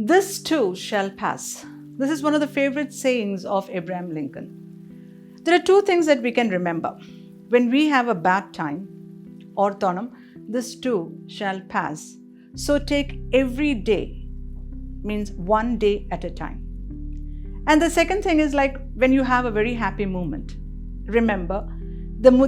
This too shall pass. This is one of the favorite sayings of Abraham Lincoln. There are two things that we can remember. When we have a bad time, orthonam, this too shall pass. So take every day, means one day at a time. And the second thing is like when you have a very happy moment, remember,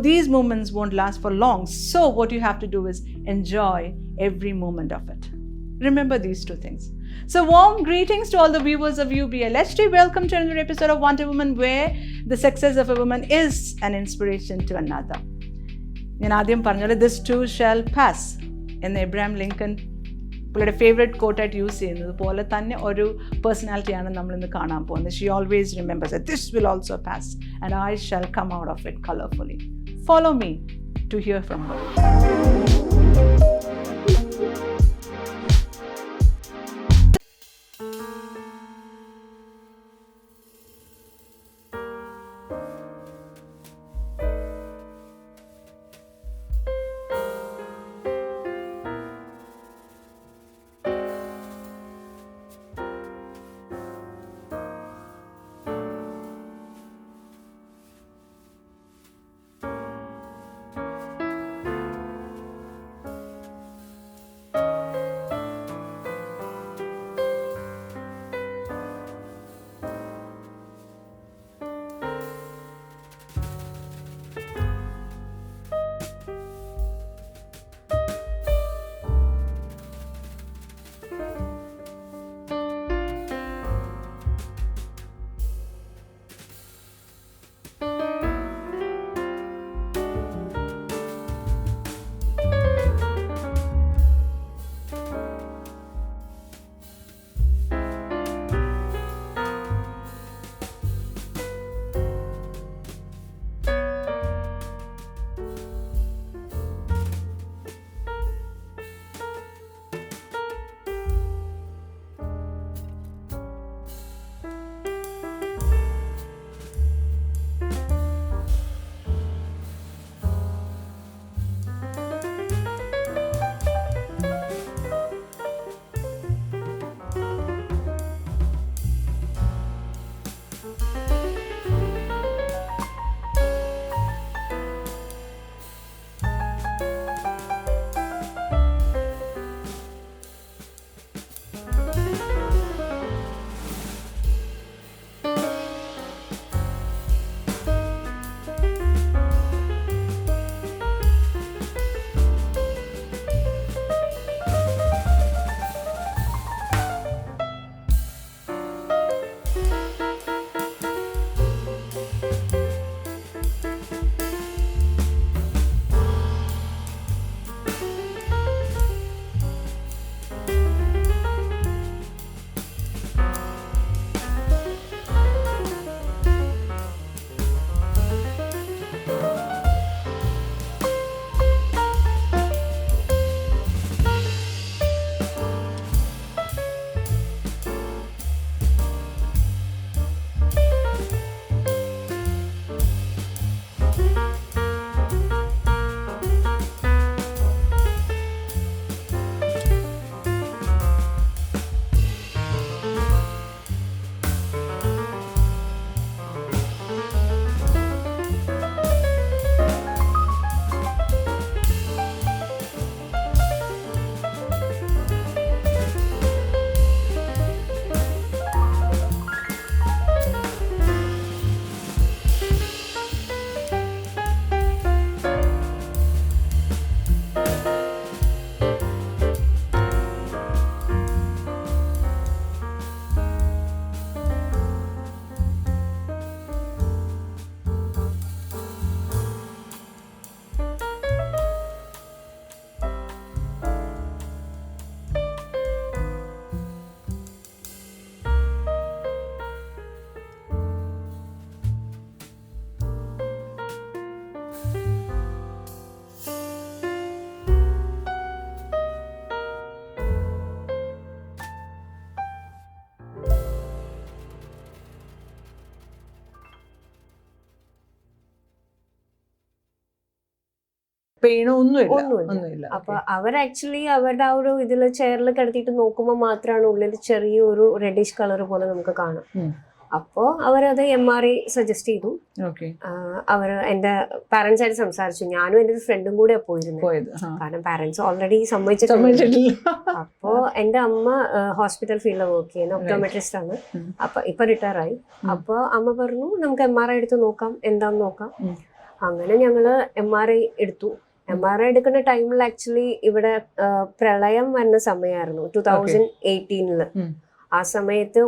these moments won't last for long. So what you have to do is enjoy every moment of it. Remember these two things. So warm greetings to all the viewers of UBLHD. Welcome to another episode of Wonder Woman, where the success of a woman is an inspiration to another. This too shall pass. In Abraham Lincoln, പുള്ളിയുടെ favourite കോട്ടായിട്ട് use ചെയ്യുന്നത് പോലെ തന്നെ ഒരു പേഴ്സണാലിറ്റിയാണ് നമ്മളിന്ന് കാണാൻ പോകുന്നത്. She always remembers that this will also pass and I shall come out of it colorfully. Follow me to hear from her. പെയിനോ ഒന്നുമില്ല. അപ്പൊ അവർ ആക്ച്വലി അവരുടെ ആ ഒരു ഇതില് ചെയറിൽ കിടത്തിയിട്ട് നോക്കുമ്പോൾ മാത്രമാണ് ഉള്ളിൽ ചെറിയൊരു റെഡിഷ് കളർ പോലെ നമുക്ക് കാണാം. അപ്പോ അവരത് MRI സജസ്റ്റ് ചെയ്തു. അവർ എന്റെ പാരന്റ്സ് ആയിട്ട് സംസാരിച്ചു. ഞാനും എന്റെ ഒരു ഫ്രണ്ടും കൂടെ പോയത്, കാരണം പാരന്റ്സ് ഓൾറെഡി സമ്മതിച്ചിട്ടുണ്ട്. അപ്പോ എന്റെ അമ്മ ഹോസ്പിറ്റൽ ഫീൽഡിൽ വർക്ക് ചെയ്യുന്ന ഒപ്റ്റോമെട്രിസ്റ്റ് ആണ്. അപ്പൊ ഇപ്പൊ റിട്ടയർ ആയി. അപ്പൊ അമ്മ പറഞ്ഞു നമുക്ക് MRI എടുത്ത് നോക്കാം, എന്താന്ന് നോക്കാം. അങ്ങനെ ഞങ്ങള് MRI എടുത്തു. MRI എടുക്കുന്ന ടൈമിൽ ആക്ച്വലി ഇവിടെ പ്രളയം വന്ന സമയമായിരുന്നു 2018. ആ സമയത്ത്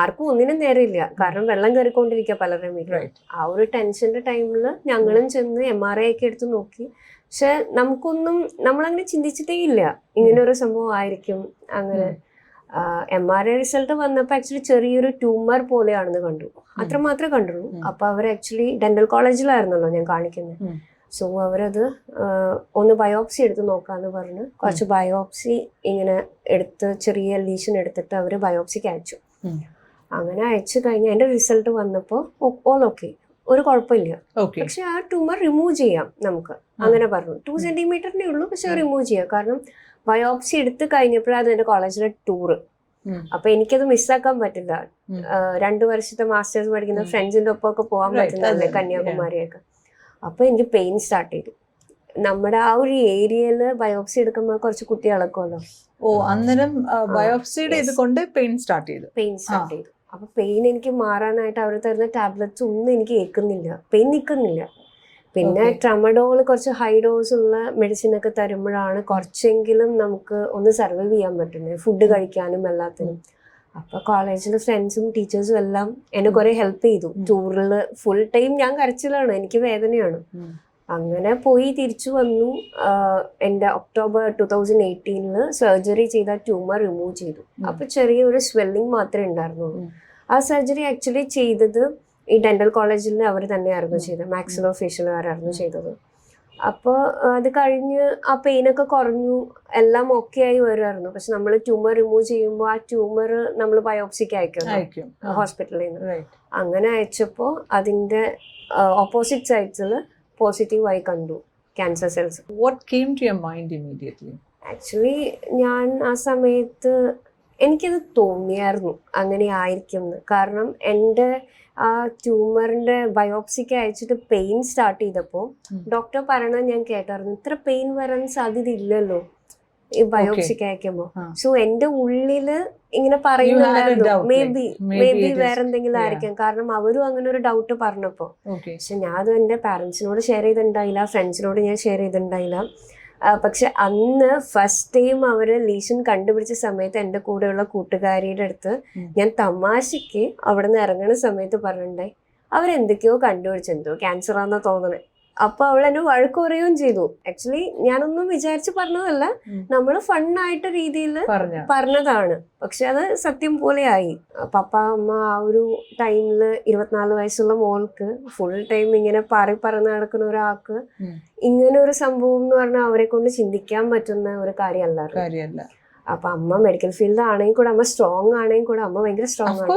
ആർക്കും ഒന്നിനും നേരമില്ല, കാരണം വെള്ളം കയറിക്കൊണ്ടിരിക്കുക പലരുടെയും വീട്ടിൽ. ആ ഒരു ടെൻഷന്റെ ടൈമിൽ ഞങ്ങളും ചെന്ന് MRI ഒക്കെ എടുത്ത് നോക്കി. പക്ഷെ നമ്മളങ്ങനെ ചിന്തിച്ചിട്ടേ ഇല്ല ഇങ്ങനെ ഒരു സംഭവം ആയിരിക്കും. അങ്ങനെ MRI റിസൾട്ട് വന്നപ്പോൾ ആക്ച്വലി ചെറിയൊരു ട്യൂമർ പോലെയാണെന്ന് കണ്ടു, അത്രമാത്രമേ കണ്ടുള്ളൂ. അപ്പൊ അവർ ആക്ച്വലി ഡെന്റൽ കോളേജിലായിരുന്നല്ലോ ഞാൻ കാണിക്കുന്നത്. സോ അവരത് ഒന്ന് ബയോപ്സി എടുത്ത് നോക്കാന്ന് പറഞ്ഞ് കുറച്ച് ബയോപ്സി ഇങ്ങനെ എടുത്ത് ചെറിയ ലീഷൻ എടുത്തിട്ട് അവർ ബയോപ്സിക്ക് അയച്ചു. അങ്ങനെ അയച്ചു കഴിഞ്ഞാൽ അതിന്റെ റിസൾട്ട് വന്നപ്പോൾ ഓൾ ഓക്കെ, ഒരു കുഴപ്പമില്ല. പക്ഷെ ആ ട്യൂമർ റിമൂവ് ചെയ്യാം നമുക്ക്, അങ്ങനെ പറഞ്ഞു. 2 സെന്റിമീറ്ററിനേ ഉള്ളൂ, പക്ഷെ റിമൂവ് ചെയ്യാം. കാരണം ബയോപ്സി എടുത്ത് കഴിഞ്ഞപ്പോഴാണ് എന്റെ കോളേജിലെ ടൂറ്. അപ്പൊ എനിക്കത് മിസ്സാക്കാൻ പറ്റില്ല. 2 വർഷത്തെ മാസ്റ്റേഴ്സ് പഠിക്കുന്ന ഫ്രണ്ട്സിന്റെ ഒപ്പം ഒക്കെ പോകാൻ പറ്റുന്നതല്ലേ കന്യാകുമാരിയൊക്കെ. അപ്പൊ എനിക്ക് പെയിൻ സ്റ്റാർട്ട് ചെയ്തു. നമ്മുടെ ആ ഒരു ഏരിയയില് ബയോപ്സി എടുക്കുമ്പോൾ കുറച്ച് കുട്ടികളൊക്കെല്ലോ. അന്നേരം ബയോപ്സിയുടെ ഇത് കൊണ്ട് പെയിൻ സ്റ്റാർട്ട് ചെയ്തു. അപ്പൊ പെയിൻ എനിക്ക് മാറാനായിട്ട് അവർ തരുന്ന ടാബ്ലറ്റ്സ് ഒന്നും എനിക്ക് ഏൽക്കുന്നില്ല, പെയിൻ നിൽക്കുന്നില്ല. പിന്നെ ട്രമഡോൾ കുറച്ച് ഹൈ ഡോസ് ഉള്ള മെഡിസിൻ ഒക്കെ തരുമ്പോഴാണ് കുറച്ചെങ്കിലും നമുക്ക് ഒന്ന് സർവൈവ് ചെയ്യാൻ പറ്റുന്നത്, ഫുഡ് കഴിക്കാനും എല്ലാത്തിനും. അപ്പൊ കോളേജിലെ ഫ്രണ്ട്സും ടീച്ചേഴ്സും എല്ലാം എന്നെ കുറെ ഹെൽപ്പ് ചെയ്തു. ടൂറിൽ ഫുൾ ടൈം ഞാൻ കരച്ചിലാണ്, എനിക്ക് വേദനയാണ്. അങ്ങനെ പോയി തിരിച്ചു വന്നു. എൻ്റെ ഒക്ടോബർ 2018 സർജറി ചെയ്ത ട്യൂമർ റിമൂവ് ചെയ്തു. അപ്പൊ ചെറിയൊരു സ്വെല്ലിംഗ് മാത്രമേ ഉണ്ടായിരുന്നുള്ളൂ. ആ സർജറി ആക്ച്വലി ചെയ്തത് ഈ ഡെന്റൽ കോളേജിൽ അവർ തന്നെയായിരുന്നു ചെയ്തത്, മാക്സിലോ ഫേഷ്യലുകാരായിരുന്നു ചെയ്തത്. അപ്പോൾ അത് കഴിഞ്ഞ് ആ പെയിനൊക്കെ കുറഞ്ഞു, എല്ലാം ഓക്കെ ആയി വരുമായിരുന്നു. പക്ഷെ നമ്മൾ ട്യൂമർ റിമൂവ് ചെയ്യുമ്പോൾ ആ ട്യൂമർ നമ്മൾ ബയോപ്സിക്ക് അയക്കും ഹോസ്പിറ്റലിൽ നിന്ന്. അങ്ങനെ അയച്ചപ്പോൾ അതിന്റെ ഓപ്പോസിറ്റ് സൈഡ്സിൽ പോസിറ്റീവ് ആയി കണ്ടു cancer cells. What came to your mind immediately? Actually ഞാൻ ആ സമയത്ത് എനിക്കത് തോന്നിയായിരുന്നു അങ്ങനെ ആയിരിക്കും എന്ന്. കാരണം എൻ്റെ ആ ട്യൂമറിന്റെ ബയോപ്സിക്ക് അയച്ചിട്ട് പെയിൻ സ്റ്റാർട്ട് ചെയ്തപ്പോൾ ഡോക്ടർ പറയണത് ഞാൻ കേട്ടായിരുന്നു, ഇത്ര പെയിൻ വരാൻ സാധ്യത ഇല്ലല്ലോ ഈ ബയോപ്സിക്ക് അയക്കുമ്പോൾ. സോ എന്റെ ഉള്ളില് ഇങ്ങനെ പറയുന്നുണ്ടായിരുന്നു മേ ബി വേറെ എന്തെങ്കിലും ആയിരിക്കാം. കാരണം അവരും അങ്ങനെ ഒരു ഡൗട്ട് പറഞ്ഞപ്പോ. പക്ഷെ ഞാൻ അത് എന്റെ പാരന്റ്സിനോട് ഷെയർ ചെയ്തിട്ടുണ്ടായില്ല, ഫ്രണ്ട്സിനോട് ഞാൻ ഷെയർ ചെയ്തിട്ടുണ്ടായില്ല. പക്ഷെ അന്ന് ഫസ്റ്റ് ടൈം അവര് ലീഷൻ കണ്ടുപിടിച്ച സമയത്ത് എൻ്റെ കൂടെയുള്ള കൂട്ടുകാരിയുടെ അടുത്ത് ഞാൻ തമാശക്ക് അവിടെ നിന്ന് ഇറങ്ങുന്ന സമയത്ത് പറഞ്ഞിട്ടുണ്ടായി, അവരെന്തൊക്കെയോ കണ്ടുപിടിച്ചെന്തോ ക്യാൻസറാന്നാ തോന്നണേ. അപ്പൊ അവൾ എന്നെ വഴക്ക് പറയുകയും ചെയ്തു. ആക്ച്വലി ഞാനൊന്നും വിചാരിച്ച് പറഞ്ഞതല്ല, നമ്മള് ഫണ്ണായിട്ട് രീതിയിൽ പറഞ്ഞതാണ്. പക്ഷെ അത് സത്യം പോലെ ആയി. പപ്പ അമ്മ ആ ഒരു ടൈമില് 24 വയസ്സുള്ള മോൾക്ക് ഫുൾ ടൈം ഇങ്ങനെ പറന്ന് നടക്കുന്ന ഒരാൾക്ക് ഇങ്ങനെ ഒരു സംഭവം എന്ന് പറഞ്ഞാൽ അവരെ കൊണ്ട് ചിന്തിക്കാൻ പറ്റുന്ന ഒരു കാര്യമല്ല. അപ്പൊ അമ്മ മെഡിക്കൽ ഫീൽഡ് ആണെങ്കിൽ കൂടെ, അമ്മ സ്ട്രോങ് ആണെങ്കിൽ കൂടെ, അമ്മ ഭയങ്കര സ്ട്രോങ് ആണ്.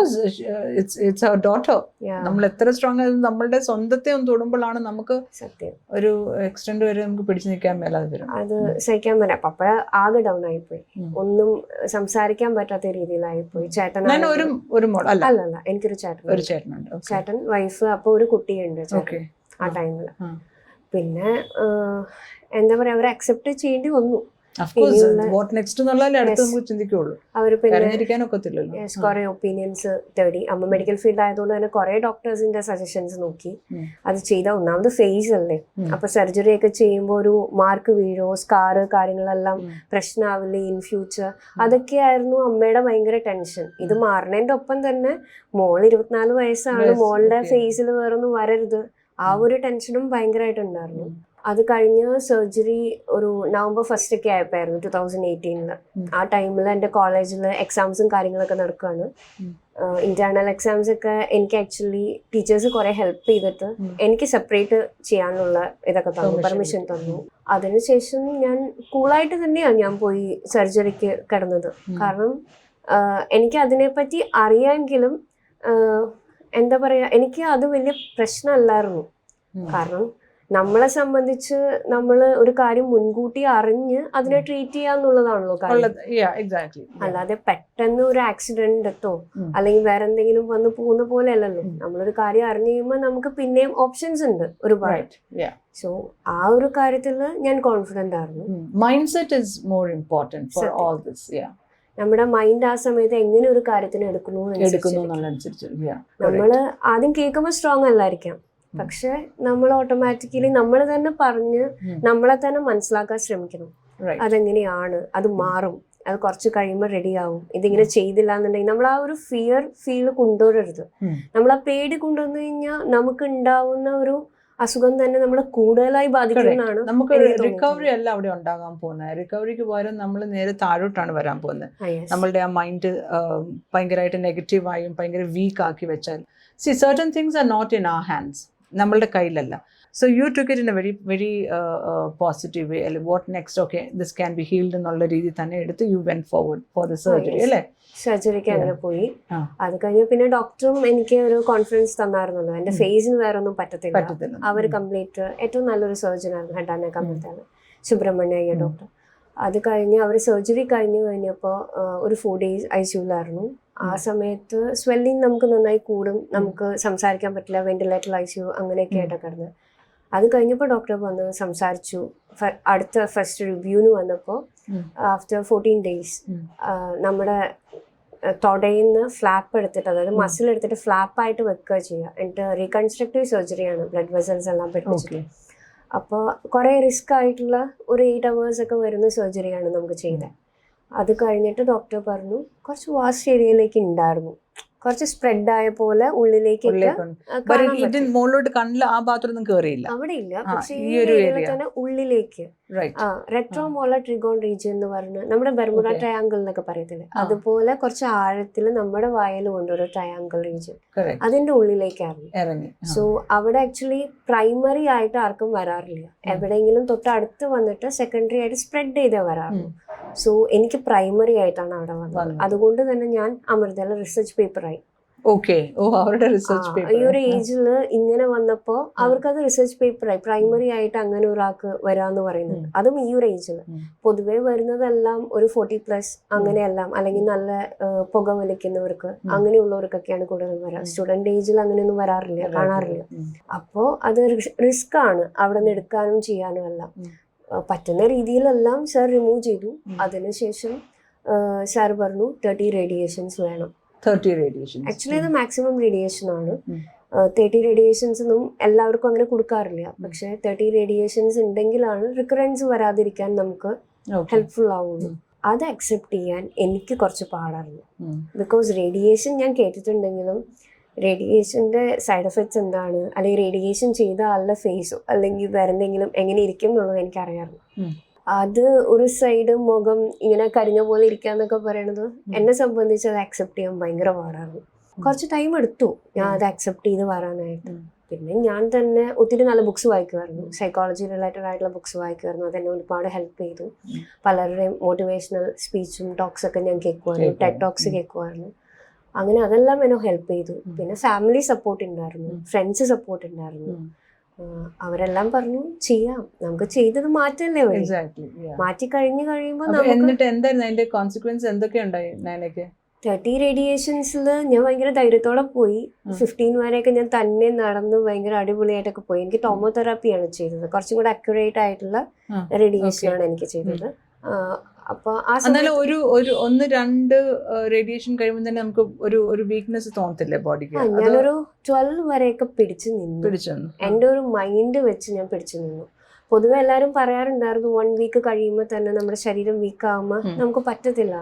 നമ്മൾ എത്ര സ്ട്രോങ് ആയത് നമ്മളുടെ സ്വന്തത്തെ ഒന്ന് തൊടുമ്പോഴാണ് നമുക്ക് സത്യം ഒരു എക്സ്റ്റെൻഡ് വരെ നമുക്ക് പിടിച്ചു നിൽക്കാൻ മേലാതെ വരും. അത് സഹിക്കാൻ പറ്റില്ല. പപ്പ ആകെ ഡൗൺ ആയിപ്പോയി, ഒന്നും സംസാരിക്കാൻ പറ്റാത്ത രീതിയിലായിപ്പോയി. ചേട്ടൻ അല്ലല്ല എനിക്കൊരു ചേട്ടൻ വൈഫ്, അപ്പൊ ഒരു കുട്ടിയുണ്ട് ആ ടൈമില്. പിന്നെ എന്താ പറയാ, അവർ അക്സെപ്റ്റ് ചെയ്യേണ്ടി വന്നു. അവര് പിന്നെ കുറെ ഒപ്പീനിയൻസ് തേടി. അമ്മ മെഡിക്കൽ ഫീൽഡ് ആയതുകൊണ്ട് തന്നെ കുറെ ഡോക്ടേഴ്സിന്റെ സജഷൻസ് നോക്കി. അത് ചെയ്ത ഒന്നാമത് ഫേസ് അല്ലേ, അപ്പൊ സർജറി ഒക്കെ ചെയ്യുമ്പോൾ ഒരു മാർക്ക് വീഴോ, സ്കാറ് കാര്യങ്ങളെല്ലാം പ്രശ്നമാവില്ലേ ഇൻ ഫ്യൂച്ചർ, അതൊക്കെയായിരുന്നു അമ്മയുടെ ഭയങ്കര ടെൻഷൻ. ഇത് മാറണേന്റെ ഒപ്പം തന്നെ മോള് 24 വയസ്സാണ്, മോളുടെ ഫേസിൽ വേറൊന്നും വരരുത്, ആ ഒരു ടെൻഷനും ഭയങ്കരമായിട്ടുണ്ടായിരുന്നു. അത് കഴിഞ്ഞ് സർജറി ഒരു നവംബർ 1 ഒക്കെ ആയപ്പോഴായിരുന്നു 2018. ആ ടൈമിൽ എൻ്റെ കോളേജിൽ എക്സാംസും കാര്യങ്ങളൊക്കെ നടക്കുകയാണ്. ഇന്റേണൽ എക്സാംസ് ഒക്കെ എനിക്ക് ആക്ച്വലി ടീച്ചേഴ്സ് കുറെ ഹെൽപ്പ് ചെയ്തിട്ട് എനിക്ക് സെപ്പറേറ്റ് ചെയ്യാനുള്ള ഇതൊക്കെ തന്നു, പെർമിഷൻ തന്നു. അതിനുശേഷം ഞാൻ കൂളായിട്ട് തന്നെയാണ് ഞാൻ പോയി സർജറിക്ക് കിടന്നത്. കാരണം എനിക്ക് അതിനെപ്പറ്റി അറിയാമെങ്കിലും എന്താ പറയാ, എനിക്ക് അത് വലിയ പ്രശ്നമല്ലായിരുന്നു. കാരണം നമ്മളെ സംബന്ധിച്ച് നമ്മൾ ഒരു കാര്യം മുൻകൂട്ടി അറിഞ്ഞ് അതിനെ ട്രീറ്റ് ചെയ്യാന്നുള്ളതാണല്ലോ കാര്യം. അല്ലാതെ പെട്ടെന്ന് ഒരു ആക്സിഡന്റോ അല്ലെങ്കിൽ വേറെ എന്തെങ്കിലും വന്ന് പോകുന്ന പോലെ അല്ലല്ലോ. നമ്മളൊരു കാര്യം അറിഞ്ഞു കഴിയുമ്പോൾ നമുക്ക് പിന്നെയും ഓപ്ഷൻസ് ഉണ്ട് ഒരുപാട്. സോ ആ ഒരു കാര്യത്തിൽ ഞാൻ കോൺഫിഡന്റ് ആയിരുന്നു. Mind set is more important for all this. നമ്മുടെ മൈൻഡ് ആ സമയത്ത് എങ്ങനെ ഒരു കാര്യത്തിന് എടുക്കുന്നു. നമ്മള് ആദ്യം കേൾക്കുമ്പോൾ സ്ട്രോങ് അല്ലായിരിക്കാം, പക്ഷെ നമ്മൾ ഓട്ടോമാറ്റിക്കലി നമ്മൾ തന്നെ പറഞ്ഞ് നമ്മളെ തന്നെ മനസ്സിലാക്കാൻ ശ്രമിക്കണം. അതെങ്ങനെയാണ്, അത് മാറും, അത് കുറച്ച് കഴിയുമ്പോൾ റെഡിയാവും. ഇതിങ്ങനെ ചെയ്തില്ല എന്നുണ്ടെങ്കിൽ നമ്മൾ ആ ഒരു ഫീൽ കൊണ്ടുവരരുത്. നമ്മൾ ആ പേടി കൊണ്ടുവന്നു കഴിഞ്ഞാൽ നമുക്ക് ഉണ്ടാവുന്ന ഒരു അസുഖം തന്നെ നമ്മൾ കൂടുതലായി ബാധിക്കുന്നതാണ്. നമുക്ക് റിക്കവറി അല്ല അവിടെ ഉണ്ടാകാൻ പോകുന്നത്. റിക്കവറിക്ക് പകരം നമ്മൾ നേരെ താഴോട്ടാണ് വരാൻ പോകുന്നത്. നമ്മളുടെ ആ മൈൻഡ് ഭയങ്കരമായിട്ട് നെഗറ്റീവായും ഭയങ്കര വീക്ക് ആക്കി വെച്ചാൽ certain things are not in our hands. നമ്മളുടെ കയ്യിലല്ല. So you took it in a very positive way. What next? Okay, this can be healed എന്നുള്ള രീതി തന്നെ എടുത്ത് you went forward for the surgery അല്ലേ? സർജറിക്ക് അങ്ങനെ പോയി. അത് കഴിഞ്ഞ് പിന്നെ ഡോക്ടറും എനിക്ക് ഒരു കോൺഫിഡൻസ് തന്നായിരുന്നല്ലോ, എന്റെ ഫേസിന് വേറെ ഒന്നും പറ്റത്തില്ല. അവർ കംപ്ലീറ്റ് ഏറ്റവും നല്ലൊരു സർജൻ ആയിരുന്നു, head and neck complete Subramanya Iyer doctor. അത് കഴിഞ്ഞ് അവർ സർജറി കഴിഞ്ഞപ്പോൾ ഒരു 4 days ICUലായിരുന്നു. ആ സമയത്ത് സ്വെല്ലിങ് നമുക്ക് നന്നായി കൂടും, നമുക്ക് സംസാരിക്കാൻ പറ്റില്ല, വെന്റിലേറ്റർ ICU അങ്ങനെയൊക്കെ ആയിട്ടൊക്കെ കിടന്ന്. അത് കഴിഞ്ഞപ്പോൾ ഡോക്ടർ വന്ന് സംസാരിച്ചു. അടുത്ത ഫസ്റ്റ് റിവ്യൂവിന് വന്നപ്പോൾ ആഫ്റ്റർ 14 days നമ്മുടെ തൊടയിൽ നിന്ന് ഫ്ലാപ്പ് എടുത്തിട്ട്, അതായത് മസിൽ എടുത്തിട്ട് ഫ്ലാപ്പായിട്ട് വെക്കുക ചെയ്യുക. എന്നിട്ട് റീകൺസ്ട്രക്റ്റീവ് സർജറിയാണ്, ബ്ലഡ് വെസൽസ് എല്ലാം പെട്ടിട്ട്. അപ്പോൾ കുറേ റിസ്ക് ആയിട്ടുള്ള ഒരു 8 hours ഒക്കെ വരുന്ന സർജറിയാണ് നമുക്ക് ചെയ്തത്. അത് കഴിഞ്ഞിട്ട് ഡോക്ടർ പറഞ്ഞു കുറച്ച് വാസ്റ്റ് ഏരിയയിലേക്ക് ഉണ്ടായിരുന്നു, കുറച്ച് സ്പ്രെഡ് ആയ പോലെ ഉള്ളിലേക്ക് അവിടെ ഇല്ല, പക്ഷെ ഈ ഏരിയയിൽ തന്നെ ഉള്ളിലേക്ക് റെട്രോമോളർ ട്രിഗോൺ റീജിയൻ എന്ന് പറഞ്ഞ് നമ്മുടെ ബെർമുഡ ട്രയാങ്കിൾ എന്നൊക്കെ പറയത്തില്ലേ, അതുപോലെ കുറച്ച് ആഴത്തിൽ നമ്മുടെ വായിൽ കൊണ്ടൊരു ട്രയാങ്കിൾ റീജിയൻ അതിന്റെ ഉള്ളിലേക്കായിരുന്നു. സോ അവിടെ ആക്ച്വലി പ്രൈമറി ആയിട്ട് ആർക്കും വരാറില്ല, എവിടെയെങ്കിലും തൊട്ടടുത്ത് വന്നിട്ട് സെക്കൻഡറി ആയിട്ട് സ്പ്രെഡ് ചെയ്തേ വരാറുള്ളൂ. സോ എനിക്ക് പ്രൈമറി ആയിട്ടാണ് അവിടെ വന്നത്. അതുകൊണ്ട് തന്നെ ഞാൻ അമൃതയിലെ റിസർച്ച് പേപ്പറായി. ഈ ഒരു ഏജിൽ ഇങ്ങനെ വന്നപ്പോൾ അവർക്കത് റിസർച്ച് പേപ്പറായി. പ്രൈമറി ആയിട്ട് അങ്ങനെ ഒരാൾക്ക് വരാന്ന് പറയുന്നത്, അതും ഈ ഒരു ഏജിൽ. പൊതുവെ വരുന്നതെല്ലാം ഒരു 40+ അങ്ങനെയെല്ലാം, അല്ലെങ്കിൽ നല്ല പുക വലിക്കുന്നവർക്ക് അങ്ങനെയുള്ളവർക്കൊക്കെയാണ് കൂടുതൽ വരാം. സ്റ്റുഡന്റ് ഏജിൽ അങ്ങനെയൊന്നും വരാറില്ല, കാണാറില്ല. അപ്പോൾ അത് റിസ്ക് ആണ് അവിടെ നിന്ന് എടുക്കാനും ചെയ്യാനും എല്ലാം. പറ്റുന്ന രീതിയിലെല്ലാം സാർ റിമൂവ് ചെയ്തു. അതിനുശേഷം സാർ പറഞ്ഞു 30 റേഡിയേഷൻസ് വേണം. 30 റേഡിയേഷൻസ് ആക്ച്വലി അത് മാക്സിമം റേഡിയേഷൻ ആണ്. 30 റേഡിയേഷൻസ് ഒന്നും എല്ലാവർക്കും അങ്ങനെ കൊടുക്കാറില്ല, പക്ഷെ 30 റേഡിയേഷൻസ് ഉണ്ടെങ്കിലാണ് റിക്കറൻസ് വരാതിരിക്കാൻ നമുക്ക് ഹെൽപ്ഫുൾ ആവുള്ളൂ. അത് അക്സെപ്റ്റ് ചെയ്യാൻ എനിക്ക് കുറച്ച് പാടായിരുന്നു. ബിക്കോസ് റേഡിയേഷൻ ഞാൻ കേട്ടിട്ടുണ്ടെങ്കിലും റേഡിയേഷന്റെ സൈഡ് എഫക്ട്സ് എന്താണ്, അല്ലെങ്കിൽ റേഡിയേഷൻ ചെയ്ത ആളുടെ ഫേസോ അല്ലെങ്കിൽ വേറെ എന്തെങ്കിലും എങ്ങനെ ഇരിക്കും എന്നുള്ളത് എനിക്കറിയാമായിരുന്നു. അത് ഒരു സൈഡ് മുഖം ഇങ്ങനെ കരിഞ്ഞ പോലെ ഇരിക്കാന്നൊക്കെ പറയണത് എന്നെ സംബന്ധിച്ച് അത് അക്സെപ്റ്റ് ചെയ്യാൻ ഭയങ്കര പാടായിരുന്നു. കുറച്ച് ടൈം എടുത്തു ഞാൻ അത് അക്സെപ്റ്റ് ചെയ്ത് വരാനായിട്ട്. പിന്നെ ഞാൻ തന്നെ ഒത്തിരി നല്ല ബുക്സ് വായിക്കുമായിരുന്നു, സൈക്കോളജി റിലേറ്റഡ് ആയിട്ടുള്ള ബുക്സ് വായിക്കുമായിരുന്നു. അതെന്നെ ഒരുപാട് ഹെൽപ്പ് ചെയ്തു. പലരുടെയും മോട്ടിവേഷണൽ സ്പീച്ചും ടോക്സ് ഒക്കെ ഞാൻ കേൾക്കുമായിരുന്നു, ടെഡ് ടോക്സ് കേൾക്കുമായിരുന്നു. അങ്ങനെ അതെല്ലാം എന്നെ ഹെൽപ്പ് ചെയ്തു. പിന്നെ ഫാമിലി സപ്പോർട്ട് ഉണ്ടായിരുന്നു, ഫ്രണ്ട്സ് സപ്പോർട്ട് ഉണ്ടായിരുന്നു. അവരെല്ലാം പറഞ്ഞു ചെയ്യാം, നമുക്ക് ചെയ്തത് മാറ്റല്ലേ വഴി. മാറ്റി കഴിയുമ്പോൾ 30 റേഡിയേഷൻസിൽ ഞാൻ ഭയങ്കര ധൈര്യത്തോടെ പോയി. 15 വരെയൊക്കെ ഞാൻ തന്നെ നടന്ന് ഭയങ്കര അടിപൊളിയായിട്ടൊക്കെ പോയി. എനിക്ക് ടോമോതെറാപ്പിയാണ് ചെയ്തത്, കുറച്ചും കൂടെ അക്യുറേറ്റ് ആയിട്ടുള്ള റേഡിയേഷൻ ആണ് എനിക്ക് ചെയ്തത്. അപ്പൊ ആ ഒരു 1-2 റേഡിയേഷൻ കഴിയുമ്പോൾ തന്നെ നമുക്ക് ഒരു വീക്ക്നെസ് തോന്നത്തില്ലേ ബോഡിക്ക്? ഞാനൊരു 12 വരെയൊക്കെ പിടിച്ചു നിന്നു. എൻ്റെ ഒരു മൈൻഡ് വെച്ച് ഞാൻ പിടിച്ചു നിന്നു. പൊതുവെ എല്ലാവരും പറയാറുണ്ടായിരുന്നു 1 വീക്ക് കഴിയുമ്പോൾ തന്നെ നമ്മുടെ ശരീരം വീക്ക് ആകുമ്പോൾ നമുക്ക് പറ്റത്തില്ല.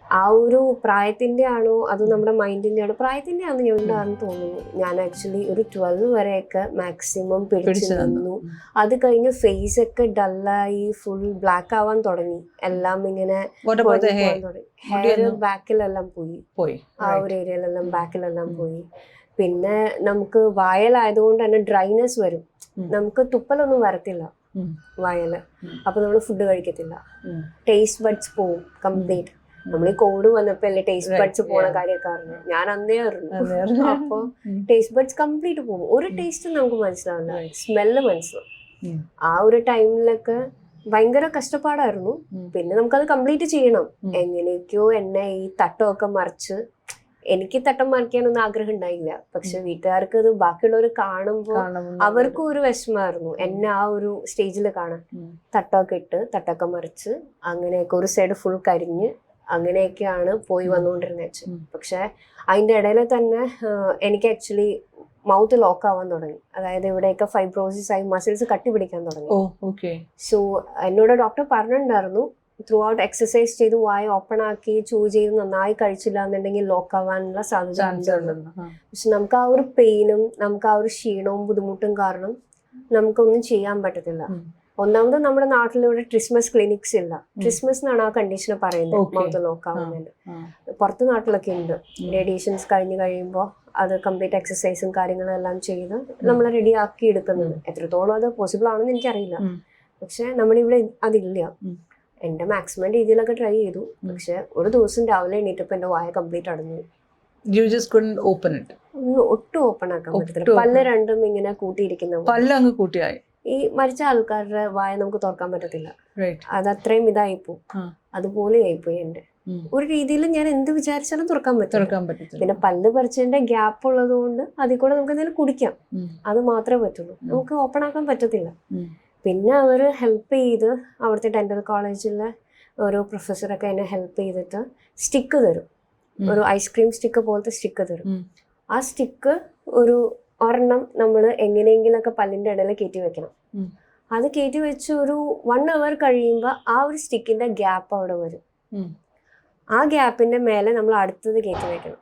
ആ ഒരു പ്രായത്തിന്റെ ആണോ അതോ നമ്മുടെ മൈൻഡിന്റെ ആണോ? പ്രായത്തിന്റെ ആണെന്ന് ഞാൻ തോന്നുന്നു. ഞാൻ ആക്ച്വലി ഒരു 12 വരെയൊക്കെ മാക്സിമം പിടിച്ചു നിന്നു. അത് കഴിഞ്ഞ് ഫേസ് ഒക്കെ ഡല്ലായി ഫുൾ ബ്ലാക്ക് ആവാൻ തുടങ്ങി. എല്ലാം ഇങ്ങനെ ഹെയർ ബാക്കിലെല്ലാം പോയി, ആ ഒരു ഏരിയയിലെല്ലാം ബാക്കിലെല്ലാം പോയി. പിന്നെ നമുക്ക് വായലായതുകൊണ്ട് തന്നെ ഡ്രൈനെസ് വരും. നമുക്ക് തുപ്പലൊന്നും വരത്തില്ല വായല്. അപ്പൊ നമ്മൾ ഫുഡ് കഴിക്കത്തില്ല. ടേസ്റ്റ് ബഡ്സ് പോവും കംപ്ലീറ്റ്. നമ്മൾ ഈ കോവിഡ് വന്നപ്പോ അല്ലേ ടേസ്റ്റ് ബഡ്സ് പോണ കാര്യമൊക്കെ അറിഞ്ഞു. ഞാൻ അന്നേ അറിഞ്ഞു. അപ്പൊ ടേസ്റ്റ് ബഡ്സ് കംപ്ലീറ്റ് പോകും. ഒരു ടേസ്റ്റ് നമുക്ക് മനസ്സിലാവില്ല, സ്മെല്ല് മനസ്സിലാവും. ആ ഒരു ടൈമിലൊക്കെ ഭയങ്കര കഷ്ടപ്പാടായിരുന്നു. പിന്നെ നമുക്കത് കംപ്ലീറ്റ് ചെയ്യണം. എങ്ങനെയൊക്കെയോ എന്നെ ഈ തട്ടമൊക്കെ മറിച്ച്, എനിക്ക് തട്ടം മറിക്കാനൊന്നും ആഗ്രഹം ഉണ്ടായില്ല, പക്ഷെ വീട്ടുകാർക്ക് അത് ബാക്കിയുള്ളവർ കാണുമ്പോൾ അവർക്കും ഒരു വിഷമമായിരുന്നു എന്നെ ആ ഒരു സ്റ്റേജിൽ കാണാൻ. തട്ടമൊക്കെ ഇട്ട് തട്ടമൊക്കെ മറിച്ച് അങ്ങനെയൊക്കെ ഒരു സൈഡ് ഫുൾ കരിഞ്ഞ് അങ്ങനെയൊക്കെയാണ് പോയി വന്നുകൊണ്ടിരുന്നത്. പക്ഷെ അതിന്റെ ഇടയിൽ തന്നെ എനിക്ക് ആക്ച്വലി മൗത്ത് ലോക്ക് ആവാൻ തുടങ്ങി. അതായത് ഇവിടെയൊക്കെ ഫൈബ്രോസിസ് ആയി മസിൽസ് കട്ടി പിടിക്കാൻ തുടങ്ങി. സോ എന്നോട് ഡോക്ടർ പറഞ്ഞിട്ടുണ്ടായിരുന്നു, ത്രൂ ഔട്ട് എക്സസൈസ് ചെയ്ത് വായ ഓപ്പൺ ആക്കി ചൂ ചെയ്ത് നന്നായി കഴിച്ചില്ല എന്നുണ്ടെങ്കിൽ ലോക്ക് ആവാനുള്ള സാധ്യത ഉണ്ട്. പക്ഷെ നമുക്ക് ആ ഒരു പെയിനും നമുക്ക് ആ ഒരു ക്ഷീണവും ബുദ്ധിമുട്ടും കാരണം നമുക്കൊന്നും ചെയ്യാൻ പറ്റത്തില്ല. ഒന്നാമത് നമ്മുടെ നാട്ടിലിവിടെ ക്രിസ്മസ് ക്ലിനിക്സ് ഇല്ല. ക്രിസ്മസ് എന്നാണ് ആ കണ്ടീഷനെ പറയുന്നത്, മൗത്ത് ലോക്ക് ആവുന്നതിന്. പുറത്ത് നാട്ടിലൊക്കെ ഉണ്ട്. റേഡിയേഷൻസ് കഴിഞ്ഞ് കഴിയുമ്പോൾ അത് കംപ്ലീറ്റ് എക്സസൈസും കാര്യങ്ങളും എല്ലാം ചെയ്ത് നമ്മൾ റെഡി ആക്കി എടുക്കുന്നത്. എത്രത്തോളം അത് പോസിബിൾ ആണെന്ന് എനിക്കറിയില്ല, പക്ഷെ നമ്മുടെ ഇവിടെ അതില്ല. എന്റെ മാക്സിമം രീതിയിലൊക്കെ ട്രൈ ചെയ്തു, പക്ഷെ ഒരു ദിവസം രാവിലെ എണീറ്റപ്പോ എന്റെ വായ കംപ്ലീറ്റ് അടഞ്ഞു. ഒട്ടും ഓപ്പൺ ആക്കാൻ പറ്റത്തില്ല. പല്ല് രണ്ടും ഇങ്ങനെ കൂട്ടിയിരിക്കുന്ന, ഈ മരിച്ച ആൾക്കാരുടെ വായ നമുക്ക് തുറക്കാൻ പറ്റത്തില്ല. അത് അത്രയും ഇതായിപ്പോ, അതുപോലെ ആയിപ്പോയി എന്റെ. ഒരു രീതിയിൽ ഞാൻ എന്ത് വിചാരിച്ചാലും തുറക്കാൻ പറ്റും. പിന്നെ പല്ല് പറിച്ചതിന്റെ ഗ്യാപ്പ് ഉള്ളത് കൊണ്ട് അതിൽ കൂടെ നമുക്ക് എന്തെങ്കിലും കുടിക്കാം, അത് മാത്രമേ പറ്റുള്ളൂ. നമുക്ക് ഓപ്പൺ ആക്കാൻ പറ്റത്തില്ല. പിന്നെ അവർ ഹെൽപ്പ് ചെയ്ത്, അവിടുത്തെ ഡെന്റൽ കോളേജിലെ ഓരോ പ്രൊഫസറൊക്കെ എന്നെ ഹെൽപ്പ് ചെയ്തിട്ട് സ്റ്റിക്ക് തരും, ഒരു ഐസ്ക്രീം സ്റ്റിക്ക് പോലത്തെ സ്റ്റിക്ക് തരും. ആ സ്റ്റിക്ക് ഒരെണ്ണം നമ്മൾ എങ്ങനെയെങ്കിലൊക്കെ പല്ലിന്റെ ഇടയിൽ കയറ്റി വെക്കണം. അത് കയറ്റി വെച്ച് ഒരു 1 hour കഴിയുമ്പോൾ ആ ഒരു സ്റ്റിക്കിന്റെ ഗ്യാപ്പ് അവിടെ വരും. ആ ഗ്യാപ്പിന്റെ മേലെ നമ്മൾ അടുത്തത് കയറ്റി വെക്കണം.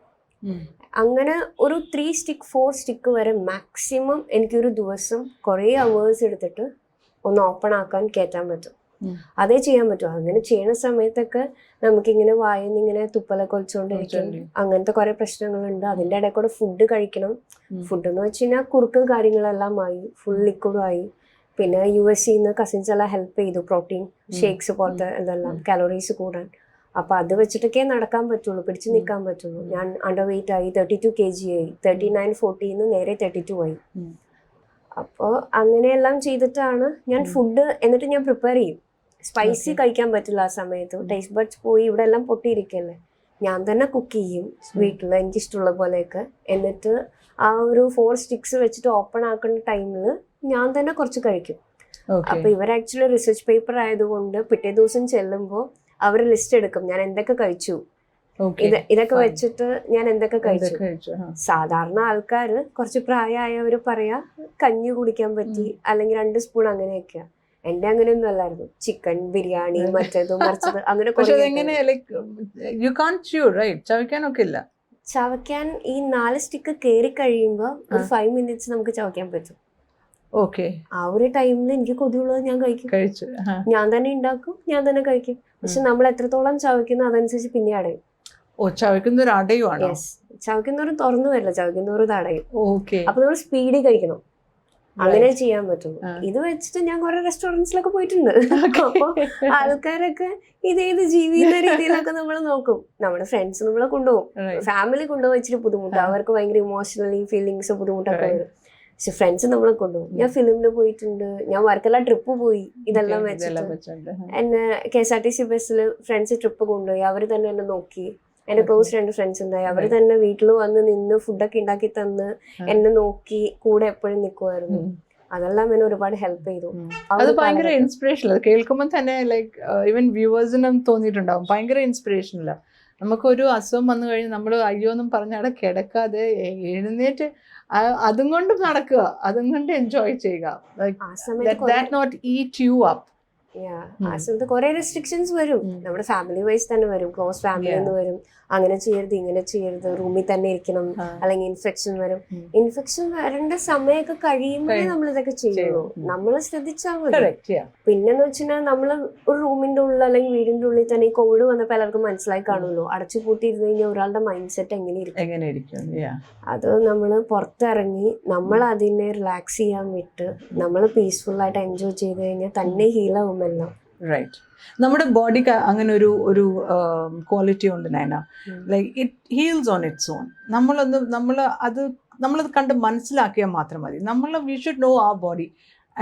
അങ്ങനെ ഒരു 3 stick 4 stick വരെ മാക്സിമം എനിക്കൊരു ദിവസം കുറേ അവേഴ്സ് എടുത്തിട്ട് ഒന്ന് ഓപ്പൺ ആക്കാൻ കയറ്റാൻ പറ്റും. അതേ ചെയ്യാൻ പറ്റും. അങ്ങനെ ചെയ്യുന്ന സമയത്തൊക്കെ നമുക്കിങ്ങനെ വായന്നിങ്ങനെ തുപ്പലൊക്കെ ഒളിച്ചുകൊണ്ടിരിക്കും. അങ്ങനത്തെ കുറെ പ്രശ്നങ്ങളുണ്ട്. അതിന്റെ ഇടയിൽ കൂടെ ഫുഡ് കഴിക്കണം. ഫുഡ് എന്ന് വെച്ച് കഴിഞ്ഞാൽ കുറുക്കും കാര്യങ്ങളെല്ലാം ആയി, ഫുൾ ലിക്വിഡും ആയി. പിന്നെ USC കസിൻസ് എല്ലാം ഹെൽപ്പ് ചെയ്തു, പ്രോട്ടീൻ ഷേക്സ് പോലത്തെ ഇതെല്ലാം, കാലോറീസ് കൂടാൻ. അപ്പൊ അത് വെച്ചിട്ടൊക്കെ നടക്കാൻ പറ്റുള്ളൂ, പിടിച്ചു നിൽക്കാൻ പറ്റുള്ളൂ. ഞാൻ അണ്ടർ വെയിറ്റ് ആയി, 32 kg ആയി. 39-40 നേരെ 32 ആയി. അപ്പോൾ അങ്ങനെയെല്ലാം ചെയ്തിട്ടാണ് ഞാൻ ഫുഡ് എന്നിട്ട് ഞാൻ പ്രിപ്പയർ ചെയ്യും. സ്പൈസി കഴിക്കാൻ പറ്റില്ല ആ സമയത്ത്, ടേസ്റ്റ് ബഡ്സ് പോയി ഇവിടെ എല്ലാം പൊട്ടിയിരിക്കല്ലേ. ഞാൻ തന്നെ കുക്ക് ചെയ്യും വീട്ടിൽ എനിക്കിഷ്ടമുള്ള പോലെയൊക്കെ. എന്നിട്ട് ആ ഒരു 4 sticks വെച്ചിട്ട് ഓപ്പൺ ആക്കുന്ന ടൈമിൽ ഞാൻ തന്നെ കുറച്ച് കഴിക്കും. അപ്പൊ ഇവർ ആക്ച്വലി റിസർച്ച് പേപ്പർ ആയതുകൊണ്ട് പിറ്റേ ദിവസം ചെല്ലുമ്പോൾ അവർ ലിസ്റ്റ് എടുക്കും, ഞാൻ എന്തൊക്കെ കഴിച്ചു, ഇതൊക്കെ വെച്ചിട്ട് ഞാൻ എന്തൊക്കെ കഴിച്ചു. സാധാരണ ആൾക്കാർ കുറച്ച് പ്രായമായവര് പറയാ കഞ്ഞി കുടിക്കാൻ പറ്റി, അല്ലെങ്കിൽ 2 സ്പൂൺ അങ്ങനെയൊക്കെയാ. എന്റെ അങ്ങനെയൊന്നും അല്ലായിരുന്നു. ചിക്കൻ ബിരിയാണി, മറ്റേതും മറിച്ചത്, അങ്ങനെ ചവയ്ക്കാൻ ഈ 4 സ്റ്റിക്ക് കയറി കഴിയുമ്പോ ഒരു 5 minutes നമുക്ക് ചവയ്ക്കാൻ പറ്റും. ആ ഒരു ടൈമിൽ എനിക്ക് കൊതിയുള്ളത് ഞാൻ കഴിച്ചു. ഞാൻ തന്നെ ഉണ്ടാക്കും, ഞാൻ തന്നെ കഴിക്കും. പക്ഷെ നമ്മൾ എത്രത്തോളം ചവയ്ക്കുന്നു അതനുസരിച്ച് പിന്നെ അടയും. ചവയ്ക്കുന്നവരും തുറന്നു വരില്ല, ചവയ്ക്കുന്നവരും തടയും. അപ്പൊ നമ്മൾ സ്പീഡിൽ കഴിക്കണം, അങ്ങനെ ചെയ്യാൻ പറ്റുള്ളൂ. ഇത് വെച്ചിട്ട് ഞാൻ കുറെ റെസ്റ്റോറൻറ്റ്സിലൊക്കെ പോയിട്ടുണ്ട്. അപ്പൊ ആൾക്കാരൊക്കെ ഇതേത് ജീവിക്കുന്ന രീതിയിലൊക്കെ നമ്മൾ നോക്കും. നമ്മുടെ ഫ്രണ്ട്സ് നമ്മളെ കൊണ്ടുപോകും, ഫാമിലി കൊണ്ടുപോകാൻ ഇച്ചിരി ബുദ്ധിമുട്ടാണ്. അവർക്ക് ഭയങ്കര ഇമോഷണലി ഫീലിങ്സ് ബുദ്ധിമുട്ടൊക്കെ വരും. പക്ഷെ ഫ്രണ്ട്സ് നമ്മളെ കൊണ്ടുപോകും. ഞാൻ ഫിലിമിന് പോയിട്ടുണ്ട്, ഞാൻ വർക്കെല്ലാം ട്രിപ്പ് പോയി. ഇതെല്ലാം വെച്ചിട്ട് എന്നെ KSRTC ബസ്സിൽ ഫ്രണ്ട്സ് ട്രിപ്പ് കൊണ്ടുപോയി. അവർ തന്നെ എന്നെ നോക്കി. എന്റെ ക്ലോസ് 2 ഫ്രണ്ട്സ് ഉണ്ടായി, അവർ തന്നെ വീട്ടിൽ വന്ന് നിന്ന് ഫുഡൊക്കെ ഉണ്ടാക്കി തന്ന് എന്നെ നോക്കി കൂടെ എപ്പോഴും നിൽക്കുമായിരുന്നു. അതെല്ലാം എന്നെ ഒരുപാട് ഹെൽപ്പ് ചെയ്തു. അത് ഭയങ്കര ഇൻസ്പിറേഷണൽ. കേൾക്കുമ്പോൾ തന്നെ ലൈക്ക് ഈവൻ വ്യൂവേഴ്സിനും തോന്നിയിട്ടുണ്ടാവും ഭയങ്കര ഇൻസ്പിറേഷനല്ല. നമുക്കൊരു അസുഖം വന്നു കഴിഞ്ഞ് നമ്മൾ അയ്യോ എന്നും പറഞ്ഞവിടെ കിടക്കാതെ എഴുന്നേറ്റ് അതും കൊണ്ട് നടക്കുക, അതും കൊണ്ട് എൻജോയ് ചെയ്യുക. Not eat you up. ആ സമയത്ത് കുറെ റെസ്ട്രിക്ഷൻസ് വരും, നമ്മുടെ ഫാമിലി വൈസ് തന്നെ വരും, ക്ലോസ് ഫാമിലി എന്ന് വരും. അങ്ങനെ ചെയ്യരുത്, ഇങ്ങനെ ചെയ്യരുത്, റൂമിൽ തന്നെ ഇരിക്കണം, അല്ലെങ്കിൽ ഇൻഫെക്ഷൻ വരും. ഇൻഫെക്ഷൻ വരേണ്ട സമയമൊക്കെ കഴിയുമ്പോഴേ നമ്മൾ ഇതൊക്കെ ചെയ്യുള്ളൂ. നമ്മൾ ശ്രദ്ധിച്ചാൽ മതി. പിന്നെന്ന് വെച്ചാൽ നമ്മൾ ഒരു റൂമിന്റെ ഉള്ളിൽ അല്ലെങ്കിൽ വീടിന്റെ ഉള്ളിൽ തന്നെ ഈ കോവിഡ് വന്നപ്പോൾ എല്ലാവർക്കും മനസ്സിലായി കാണുമല്ലോ, അടച്ചു പൂട്ടിയിരുന്നു കഴിഞ്ഞാൽ ഒരാളുടെ മൈൻഡ് സെറ്റ് എങ്ങനെ ഇരിക്കും. അത് നമ്മൾ പുറത്തിറങ്ങി നമ്മൾ അതിനെ റിലാക്സ് ചെയ്യാൻ വിട്ട് നമ്മൾ പീസ്ഫുൾ ആയിട്ട് എൻജോയ് ചെയ്ത് കഴിഞ്ഞാൽ തന്നെ ഹീലാവും എല്ലാം. റൈറ്റ്. നമ്മുടെ ബോഡിക്ക് അങ്ങനെ ഒരു ക്വാളിറ്റി ഉണ്ട് Nayana, like it heals on its own. നമ്മളത് കണ്ട് മനസ്സിലാക്കിയാൽ മാത്രം മതി. We should know our body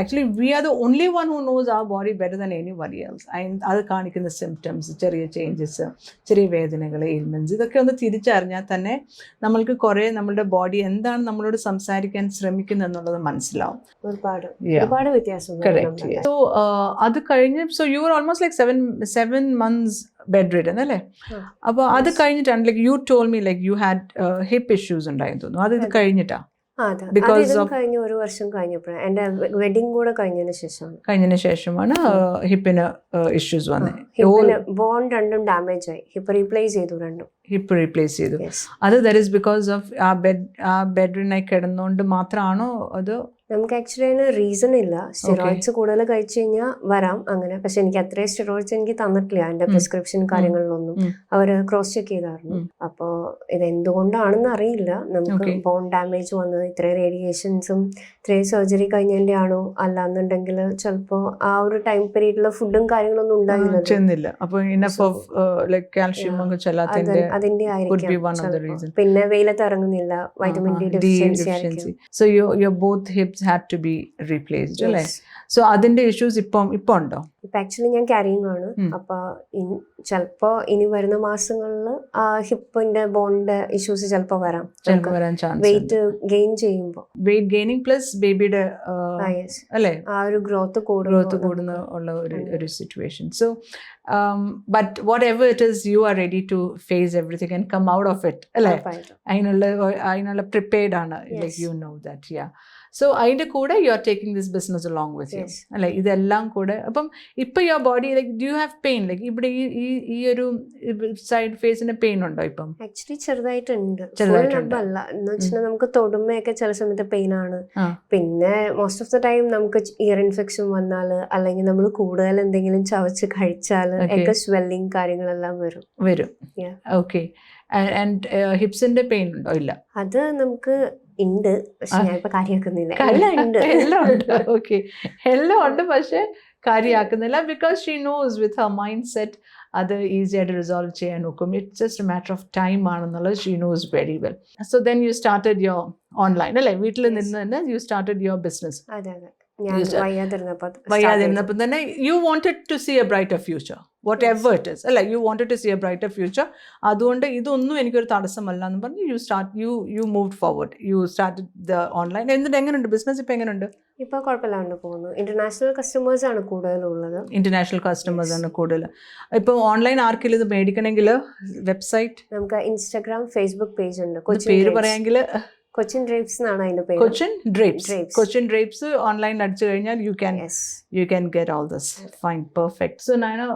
Actually, we are the only one who knows our body better than anybody else. അത് കാണിക്കുന്ന സിംറ്റംസ്, ചെറിയ ചേഞ്ചസ്, ചെറിയ വേദനകൾ, എയിൽമെൻറ്റ്സ്, ഇതൊക്കെ ഒന്ന് തിരിച്ചറിഞ്ഞാൽ തന്നെ നമ്മൾക്ക് കുറേ നമ്മുടെ ബോഡി എന്താണ് നമ്മളോട് സംസാരിക്കാൻ ശ്രമിക്കുന്നത് എന്നുള്ളത് മനസ്സിലാവും. ഒരുപാട് വ്യത്യാസം. കറക്റ്റ്. സോ അത് കഴിഞ്ഞ് you are almost like 7 months bed ridden അല്ലേ? അപ്പോൾ അത് കഴിഞ്ഞിട്ടാണ് like you told me like you had hip issues ഉണ്ടായെന്ന് തോന്നുന്നു. അത് ഇത് കഴിഞ്ഞിട്ടാ? കഴിഞ്ഞ 1 വർഷം കഴിഞ്ഞപ്പോഴാണ്, എന്റെ വെഡിങ് കൂടെ കഴിഞ്ഞതിന് ശേഷമാണ് ഹിപ്പിന് ഇഷ്യൂസ് വന്നത്. ബോൺ രണ്ടും ഡാമേജ് ആയി, ഹിപ്പ് റീപ്ലേസ് ചെയ്തു. അത് ദാറ്റ് ഈസ് ബിക്കോസ് ഓഫ് ആ ബെഡ്റിനായി കിടന്നുകൊണ്ട് മാത്രമാണോ? അത് നമുക്ക് ആക്ച്വലി അതിന് റീസൺ ഇല്ല. സ്റ്റിറോയിഡ്സ് കൂടുതൽ കഴിച്ചു കഴിഞ്ഞാൽ വരാം അങ്ങനെ. പക്ഷെ എനിക്ക് അത്രയും സ്റ്റിറോയിഡ്സ് എനിക്ക് തന്നിട്ടില്ല എന്റെ പ്രിസ്ക്രിപ്ഷൻ കാര്യങ്ങളിലൊന്നും. അവർ ക്രോസ് ചെക്ക് ചെയ്തായിരുന്നു. അപ്പോൾ ഇത് എന്തുകൊണ്ടാണെന്ന് അറിയില്ല. നമുക്ക് ബോൺ ഡാമേജ് വന്നത് ഇത്രയും റേഡിയേഷൻസും ഇത്രയും സർജറി കഴിഞ്ഞതിന്റെ ആണോ അല്ലാന്നുണ്ടെങ്കിൽ ചിലപ്പോ ആ ഒരു ടൈം പീരീഡിൽ ഫുഡും കാര്യങ്ങളൊന്നും ഉണ്ടായില്ല. അതിന്റെ ആയിരിക്കും. പിന്നെ വെയിലത്ത് ഇറങ്ങുന്നില്ല, vitamin D deficiency. So your both hips had to be replaced, അല്ലേ? സോ അതിന്റെ ഇഷ്യൂസ് ഇപ്പൊ ഉണ്ടോ? ഇപ്പൊ ആക്ച്വലി ഞാൻ ക്യാരിങ് ആണ്. അപ്പൊ ചിലപ്പോ ഇനി വരുന്ന മാസങ്ങളിൽ ആ ഹിപ്പിന്റെ ബോണിന്റെ ഇഷ്യൂസ് ചിലപ്പോ വരാൻ ചാൻസ്. വെയിറ്റ് ഗെയിൻ ചെയ്യുമ്പോൾ വെയിറ്റ് ഗെയിനിങ് പ്ലസ് ബേബിയുടെ അല്ലേ ആ ഒരു ഗ്രോത്ത് കൂടുന്ന ഉള്ള ഒരു situation. So but whatever it is, you are ready to face everything and come out of it, അല്ലേ? അതിനുള്ള പ്രിപ്പയർഡ് ആണ്, like you know that. Yeah. So അതിന്റെ കൂടെ you are taking this business along with you, അല്ലെ? ഇതെല്ലാം കൂടെ. അപ്പം ഇപ്പൊ your body like do you have pain? Like ഇവിടെ ഈ ഒരു സൈഡ് ഫേസിന് പെയിൻ ഉണ്ടോ ഇപ്പം? ആക്ച്വലി ചെറുതായിട്ടുണ്ട്. അല്ല എന്ന് വെച്ചാൽ നമുക്ക് തൊടുമ്പയൊക്കെ ചില സമയത്ത് പെയിൻ ആണ്. പിന്നെ മോസ്റ്റ് ഓഫ് ദ ടൈം നമുക്ക് ഇയർ ഇൻഫെക്ഷൻ വന്നാല് അല്ലെങ്കിൽ നമ്മൾ കൂടുതൽ എന്തെങ്കിലും ചവച്ച് കഴിച്ചാല് ഒക്കെ സ്വെല്ലിങ് കാര്യങ്ങളെല്ലാം വരും. ഓക്കെ. ആൻഡ് ഹിപ്സിന്റെ പെയിൻ ഉണ്ടോ? ഇല്ല, അത് നമുക്ക് ഉണ്ട്, പക്ഷെ ഞാൻ ഇപ്പൊ കാര്യമാക്കുന്നില്ല. എല്ലാം ഉണ്ട് പക്ഷെ കാര്യമാക്കുന്നില്ല. Because she knows with her mind set അത് ഈസി ആയിട്ട് റിസോൾവ് ചെയ്യാൻ നോക്കും. It's just a matter of time ആണെന്നുള്ളത് she knows very well. So then you started your online, അല്ലേ? വീട്ടിൽ നിന്ന് തന്നെ യു സ്റ്റാർട്ടഡ് യുവർ ബിസിനസ്. വയ്യാതിരുന്നപ്പം തന്നെ you wanted to see a brighter future, whatever it is, അല്ല? You wanted to see a brighter future. അതുകൊണ്ട് ഇതൊന്നും എനിക്കൊരു തടസ്സമല്ല എന്ന് പറഞ്ഞ് you moved forward. You started the online. എന്നിട്ട് എങ്ങനെയുണ്ട് ബിസിനസ്? ഇപ്പം എങ്ങനെയുണ്ട്? ഇപ്പൊ കുഴപ്പമില്ലാണ്ട് പോകുന്നു. ഇന്റർനാഷണൽ കസ്റ്റമേഴ്സ് ആണ് കൂടുതലുള്ളത്. ഇപ്പൊ ഓൺലൈൻ ആർക്കെങ്കിലും ഇത് മേടിക്കണമെങ്കിൽ വെബ്സൈറ്റ്, നമുക്ക് ഇൻസ്റ്റാഗ്രാം, ഫേസ്ബുക്ക് പേജ് ഉണ്ട്. പേര് പറയാമെങ്കിൽ കൊച്ചിൻ ഡ്രേപ്സ് എന്നാണ് അതിന്റെ പേര്. കൊച്ചിൻ ഡ്രേപ്സ് ഓൺലൈൻ അടിച്ചു കഴിഞ്ഞാൽ you can get all this. Fine, perfect. So Nayana,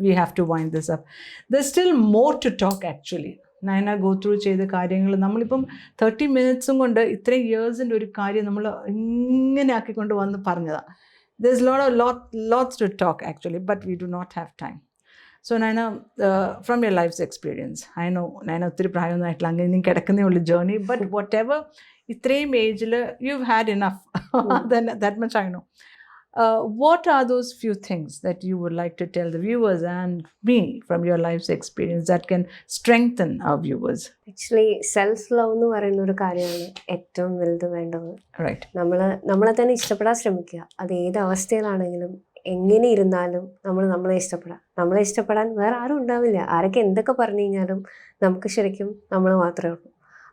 we have to wind this up. There's still more to talk actually. Nayana go through ചെയ്ത കാര്യങ്ങൾ നമ്മളിപ്പം 30 minutes കൊണ്ട് ഇത്രയും ഇയേഴ്സിൻ്റെ ഒരു കാര്യം നമ്മൾ ഇങ്ങനെ ആക്കിക്കൊണ്ട് വന്ന് പറഞ്ഞതാണ്. There's lots to talk actually, but we do not have time. So Nayana, from your life's experience, I know Nayana ഒത്തിരി പ്രായമൊന്നും ആയിട്ടില്ല, അങ്ങനെ കിടക്കുന്നേ ഉള്ളൂ ജേർണി, ബട്ട് വട്ട് എവർ ഇത്രയും ഏജിൽ you've had enough. That much I know. What are those few things that you would like to tell the viewers and me from your life's experience that can strengthen our viewers? Actually, self-love എന്ന് പറയുന്ന ഒരു കാര്യമാണ് ഏറ്റവും വലുത് വേണ്ടത്. Right. നമ്മളെ തന്നെ ഇഷ്ടപ്പെടാൻ ശ്രമിക്കുക. അത് ഏത് അവസ്ഥയിലാണെങ്കിലും എങ്ങനെ ഇരുന്നാലും നമ്മളെ ഇഷ്ടപ്പെടാൻ വേറെ ആരും ഉണ്ടാവില്ല. ആരൊക്കെ എന്തൊക്കെ പറഞ്ഞു കഴിഞ്ഞാലും നമുക്ക് ശരിക്കും നമ്മൾ മാത്രമേ ഉള്ളൂ.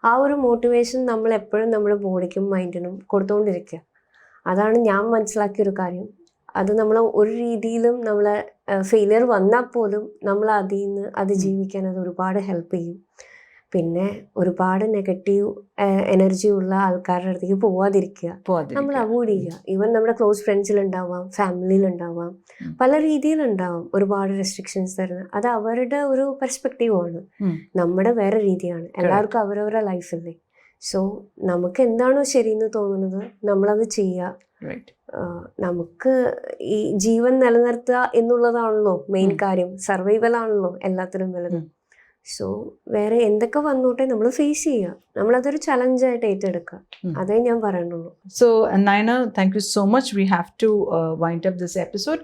ആ ഒരു മോട്ടിവേഷൻ നമ്മൾ എപ്പോഴും നമ്മുടെ ബോഡിക്കും മൈൻഡിനും കൊടുത്തുകൊണ്ടിരിക്കുക. അതാണ് ഞാൻ മനസ്സിലാക്കിയൊരു കാര്യം. അത് നമ്മൾ ഒരു രീതിയിലും നമ്മളെ ഫെയിലിയർ വന്നാൽ പോലും നമ്മൾ അതിൽ നിന്ന് അതിജീവിക്കാൻ അത് ഒരുപാട് ഹെൽപ്പ് ചെയ്യും. പിന്നെ ഒരുപാട് നെഗറ്റീവ് എനർജി ഉള്ള ആൾക്കാരുടെ അടുത്തേക്ക് പോവാതിരിക്കുക, നമ്മൾ അവോയ്ഡ് ചെയ്യുക. ഈവൻ നമ്മുടെ ക്ലോസ് ഫ്രണ്ട്സിലുണ്ടാവാം, ഫാമിലിയിലുണ്ടാവാം, പല രീതിയിലുണ്ടാവാം ഒരുപാട് റെസ്ട്രിക്ഷൻസ് തരുന്നത്. അത് അവരുടെ ഒരു പെർസ്പെക്റ്റീവാണ്, നമ്മുടെ വേറെ രീതിയാണ്. എല്ലാവർക്കും അവരവരുടെ ലൈഫല്ലേ. സോ നമുക്ക് എന്താണോ ശരിയെന്ന് തോന്നുന്നത് നമ്മളത് ചെയ്യുക. നമുക്ക് ഈ ജീവൻ നിലനിർത്തുക എന്നുള്ളതാണല്ലോ മെയിൻ കാര്യം. സർവൈവൽ ആണല്ലോ എല്ലാത്തിനും വലുത്. സോ വേറെ എന്തൊക്കെ വന്നോട്ടെ നമ്മൾ ഫേസ് ചെയ്യുക, നമ്മളതൊരു ചലഞ്ചായിട്ട് ഏറ്റെടുക്കുക. അതേ ഞാൻ പറയുന്നുള്ളൂ. So Nayana, thank you so much. We have to wind up this episode.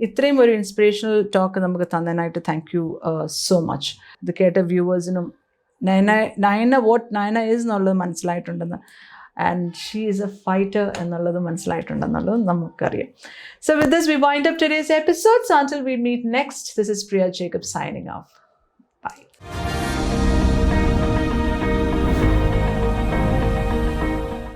ഇത്രയും ഒരു ഇൻസ്പിറേഷണൽ ടോക്ക് നമുക്ക് തന്നതിനായിട്ട് താങ്ക് യു സോ മച്ച്. ഇത് കേട്ട വ്യൂവേഴ്സിനും Nayana what Nayana is എന്നുള്ളത് മനസ്സിലായിട്ടുണ്ടെന്ന് and she is a fighter എന്നുള്ളത് മനസ്സിലായിട്ടുണ്ടെന്നുള്ളത് നമുക്കറിയാം. So with this we wind up today's episode. So until we meet next, this is Priya Jacob signing off. Bye.